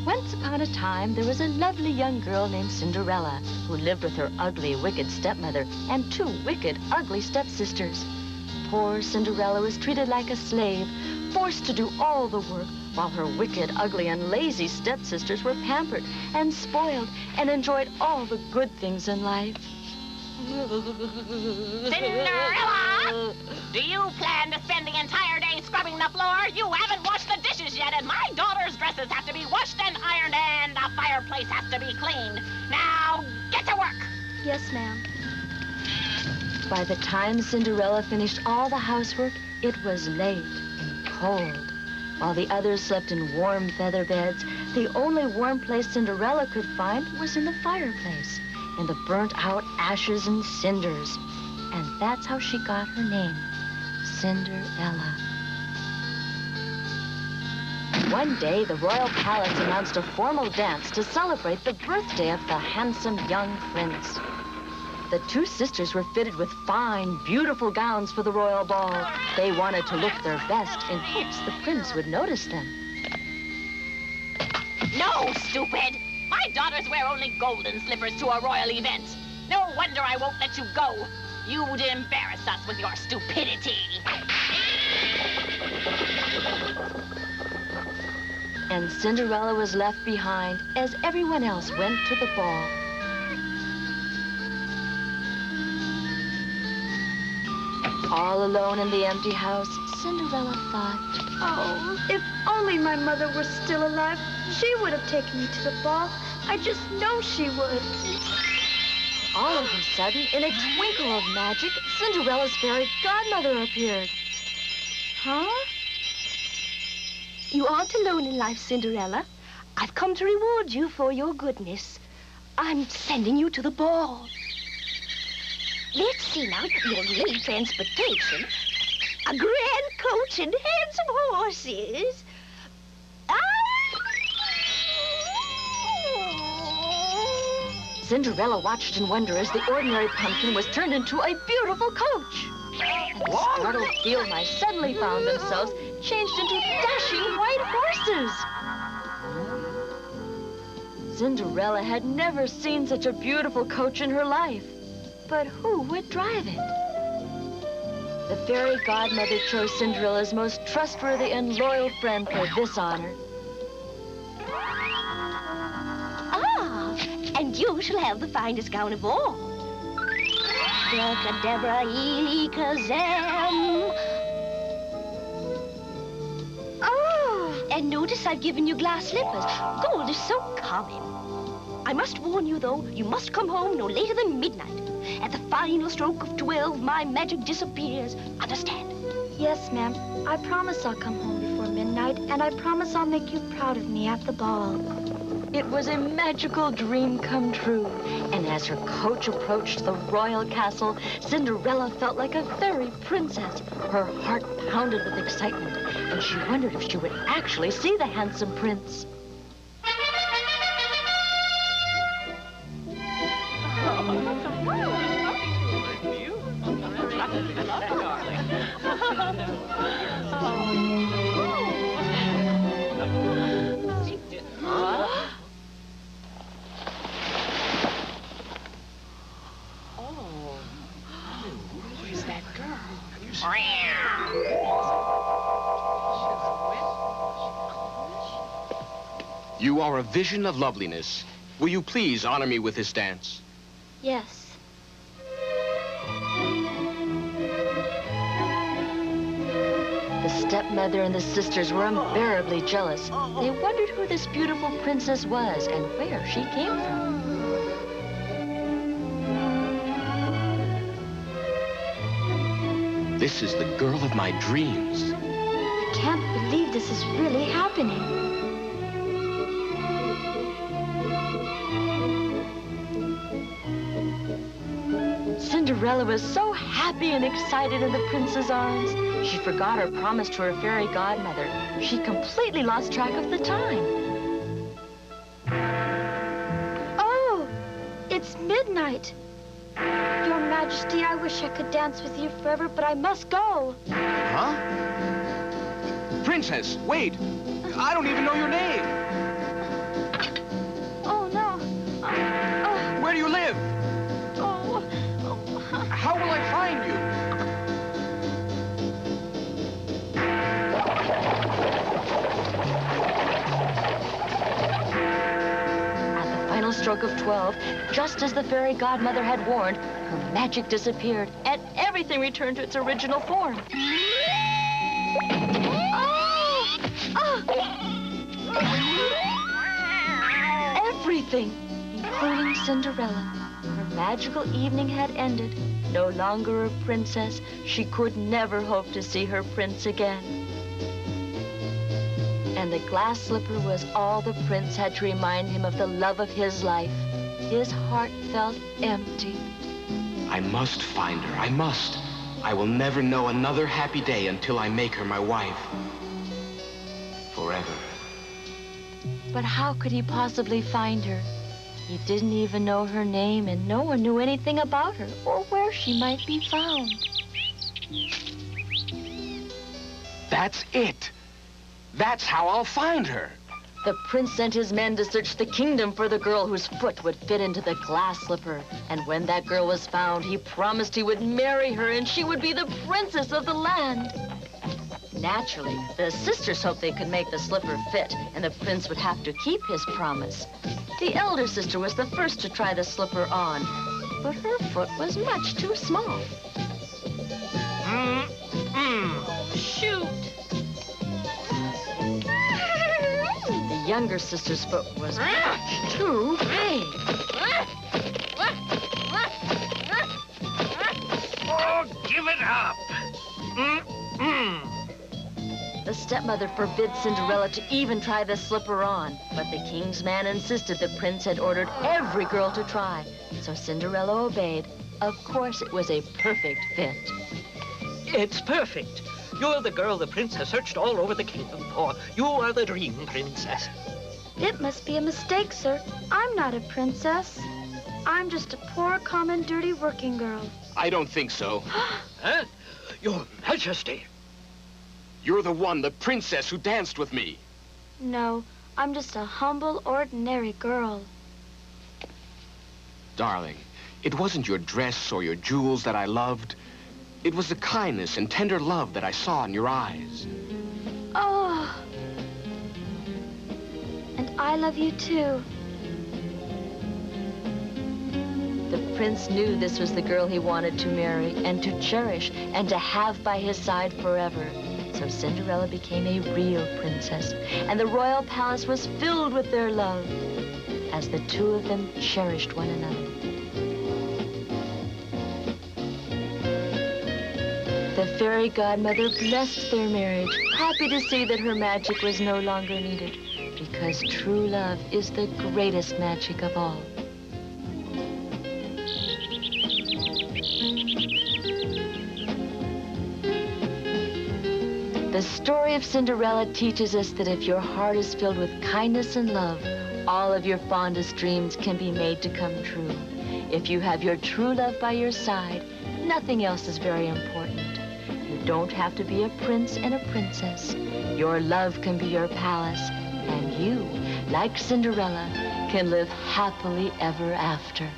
Once upon a time, there was a lovely young girl named Cinderella who lived with her ugly, wicked stepmother and 2 wicked, ugly stepsisters. Poor Cinderella was treated like a slave, forced to do all the work, while her wicked, ugly, and lazy stepsisters were pampered and spoiled and enjoyed all the good things in life. Cinderella! Do you plan to spend the entire day scrubbing the floor? You haven't washed the dishes yet, and my daughter's dresses have to be washed and ironed, and the fireplace has to be cleaned. Now, get to work! Yes, ma'am. By the time Cinderella finished all the housework, it was late and cold. While the others slept in warm feather beds, the only warm place Cinderella could find was in the fireplace, in the burnt-out ashes and cinders. And that's how she got her name, Cinderella. One day, the royal palace announced a formal dance to celebrate the birthday of the handsome young prince. The 2 sisters were fitted with fine, beautiful gowns for the royal ball. They wanted to look their best in hopes the prince would notice them. No, stupid! My daughters wear only golden slippers to a royal event. No wonder I won't let you go. You'd embarrass us with your stupidity. And Cinderella was left behind as everyone else went to the ball. All alone in the empty house, Cinderella thought, oh, if only my mother were still alive, she would have taken me to the ball. I just know she would. All of a sudden, in a twinkle of magic, Cinderella's fairy godmother appeared. Huh? You aren't alone in life, Cinderella. I've come to reward you for your goodness. I'm sending you to the ball. Let's see now. You'll need transportation, a grand coach and handsome horses. Cinderella watched in wonder as the ordinary pumpkin was turned into a beautiful coach. And the startled field mice suddenly found themselves changed into dashing white horses. Cinderella had never seen such a beautiful coach in her life. But who would drive it? The fairy godmother chose Cinderella's most trustworthy and loyal friend for this honor. Ah, and you shall have the finest gown of all. Abracadabra, Kazam. Oh, and notice I've given you glass slippers. Gold is so common. I must warn you, though, you must come home no later than midnight. At the final stroke of 12, my magic disappears. Understand? Yes, ma'am. I promise I'll come home before midnight, and I promise I'll make you proud of me at the ball. It was a magical dream come true. And as her coach approached the royal castle, Cinderella felt like a fairy princess. Her heart pounded with excitement, and she wondered if she would actually see the handsome prince. Who's that girl? You are a vision of loveliness. Will you please honor me with this dance? Yes. The stepmother and the sisters were unbearably jealous. They wondered who this beautiful princess was and where she came from. This is the girl of my dreams. I can't believe this is really happening. Cinderella was so happy and excited in the prince's arms. She forgot her promise to her fairy godmother. She completely lost track of the time. Oh, it's midnight. Your Majesty, I wish I could dance with you forever, but I must go. Huh? Princess, wait! I don't even know your name. stroke of 12, just as the fairy godmother had warned, her magic disappeared and everything returned to its original form. Everything, including Cinderella. Her magical evening had ended. No longer a princess, she could never hope to see her prince again. And the glass slipper was all the prince had to remind him of the love of his life. His heart felt empty. I must find her. I must. I will never know another happy day until I make her my wife. Forever. But how could he possibly find her? He didn't even know her name, and no one knew anything about her or where she might be found. That's it. That's how I'll find her. The prince sent his men to search the kingdom for the girl whose foot would fit into the glass slipper. And when that girl was found, he promised he would marry her and she would be the princess of the land. Naturally, the sisters hoped they could make the slipper fit, and the prince would have to keep his promise. The elder sister was the first to try the slipper on, but her foot was much too small. Shoot! The younger sister's foot was much too big. Oh, give it up! The stepmother forbid Cinderella to even try the slipper on, but the king's man insisted the prince had ordered every girl to try. So Cinderella obeyed. Of course, it was a perfect fit. It's perfect. You're the girl the prince has searched all over the kingdom for. You are the dream princess. It must be a mistake, sir. I'm not a princess. I'm just a poor, common, dirty working girl. I don't think so. Huh? Your Majesty. You're the one, the princess who danced with me. No, I'm just a humble, ordinary girl. Darling, it wasn't your dress or your jewels that I loved. It was the kindness and tender love that I saw in your eyes. Oh. And I love you too. The prince knew this was the girl he wanted to marry and to cherish and to have by his side forever. So Cinderella became a real princess, and the royal palace was filled with their love as the two of them cherished one another. The fairy godmother blessed their marriage, happy to see that her magic was no longer needed, because true love is the greatest magic of all. The story of Cinderella teaches us that if your heart is filled with kindness and love, all of your fondest dreams can be made to come true. If you have your true love by your side, nothing else is very important. You don't have to be a prince and a princess. Your love can be your palace, and you, like Cinderella, can live happily ever after.